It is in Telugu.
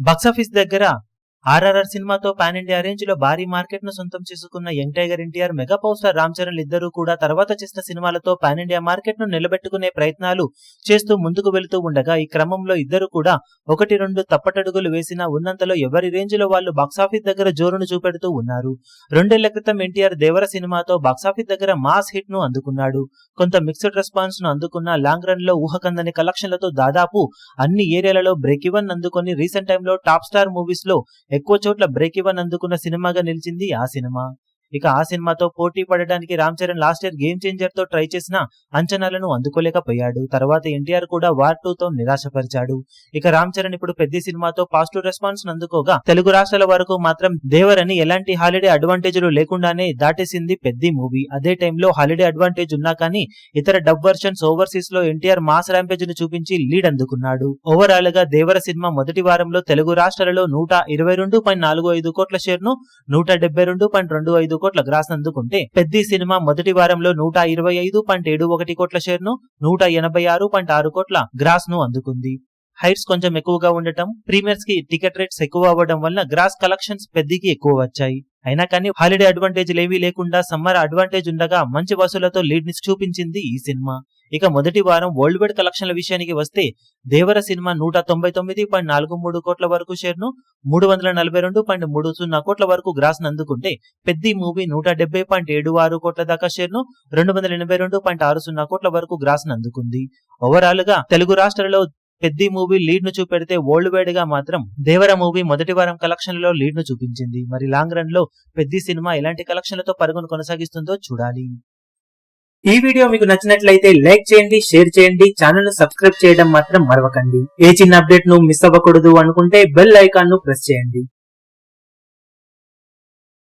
బాక్సాఫీస్ దగ్గర ఆర్ఆర్ఆర్ సినిమాతో పాన్ ఇండియా రేంజ్ లో భారీ మార్కెట్ ను సొంతం చేసుకున్న young tiger NTR, mega power star Ram Charan ఇద్దరూ కూడా తర్వాత చేసిన సినిమాలతో పాన్ ఇండియా మార్కెట్ ను నిలబెట్టుకునే ప్రయత్నాలు చేస్తూ ముందుకు వెళుతూ ఉండగా, ఈ క్రమంలో ఇద్దరు కూడా ఒకటి రెండు తప్పటడుగులు వేసినా ఉన్నంతలో ఎవరి రేంజ్ లో వాళ్ళు బాక్సాఫీస్ దగ్గర జోరును చూపెడుతూ ఉన్నారు. 2 ఏళ్ల క్రితం ఎన్టీఆర్ దేవర సినిమాతో బాక్సాఫీస్ దగ్గర మాస్ హిట్ ను అందుకున్నాడు. కొంత మిక్స్డ్ రెస్పాన్స్ ను అందుకున్న లాంగ్ రన్ లో ఊహకందని కలెక్షన్లతో దాదాపు అన్ని ఏరియాలలో బ్రేక్ ఈవెన్ అందుకొని రీసెంట్ టైమ్ లో టాప్ స్టార్ మూవీస్ లో ఎక్కువ చోట్ల బ్రేక్ ఈవెన్ అందుకున్న సినిమాగా నిలిచింది ఆ సినిమా. ఇక ఆ సినిమాతో పోటీ పడడానికి Ram Charan last year game changer తో ట్రై చేసిన అంచనాలను అందుకోలేకపోయాడు. తర్వాత ఎన్టీఆర్ కూడా వార్ 2 తో నిరాశపరిచాడు. ఇక రామ్ చరణ్ ఇప్పుడు పెద్ద సినిమాతో పాజిటివ్ రెస్పాన్స్ అందుకోగా, తెలుగు రాష్ట్రాల వరకు మాత్రం దేవరని ఎలాంటి హాలిడే అడ్వాంటేజ్లు లేకుండానే దాటేసింది పెద్ద మూవీ. అదే టైంలో హాలిడే అడ్వాంటేజ్ ఉన్నా కానీ ఇతర డబ్ వర్షన్స్ ఓవర్సీస్ లో ఎన్టీఆర్ మాస్ ర్యాంపేజ్ ను చూపించి లీడ్ అందుకున్నాడు. ఓవరాల్ గా దేవర సినిమా మొదటి వారంలో తెలుగు రాష్ట్రాలలో 122.45 కోట్ల షేర్ ను, 172.25 కోట్ల గ్రాస్ అందుకుంటే, పెద్ద సినిమా మొదటి వారంలో 125.71 కోట్ల షేర్ ను, 186.6 కోట్ల గ్రాస్ ను అందుకుంది. హైట్స్ కొంచెం ఎక్కువగా ఉండటం, ప్రీమియర్స్ కి టికెట్ రేట్స్ ఎక్కువ అవ్వడం వల్ల గ్రాస్ కలెక్షన్స్ పెద్దకి ఎక్కువ వచ్చాయి. అయినా కానీ హాలిడే అడ్వాంటేజ్ లేవీ లేకుండా సమ్మర్ అడ్వాంటేజ్ ఉండగా మంచి వసూలతో లీడ్ ని చూపించింది ఈ సినిమా. ఇక మొదటి వారం వరల్డ్ వైడ్ కలెక్షన్ల విషయానికి వస్తే, దేవర సినిమా 199.43 కోట్ల వరకు షేర్ ను, 342.30 కోట్ల వరకు గ్రాస్ అందుకుంటే, పెద్ద మూవీ 170.76 కోట్ల దాకా షేర్ ను, 282.60 కోట్ల వరకు గ్రాస్ అందుకుంది. ఓవరాల్ గా తెలుగు రాష్ట్రాలలో పెద్ద మూవీ లీడ్ ను చూపెడితే, వరల్డ్ వైడ్ గా మాత్రం దేవర మూవీ మొదటి వారం కలెక్షన్లలో లీడ్ ను చూపించింది. మరి లాంగ్ రన్ లో పెద్ద సినిమా ఎలాంటి కలెక్షన్లతో పరుగును కొనసాగిస్తుందో చూడాలి. ఈ వీడియో మీకు నచ్చినట్లయితే లైక్ చేయండి, షేర్ చేయండి, ఛానల్ ను సబ్స్క్రైబ్ చేయడం మాత్రం మరవకండి. ఏ చిన్న అప్డేట్ ను మిస్ అవ్వకూడదు అనుకుంటే బెల్ ఐకాన్ ను ప్రెస్ చేయండి.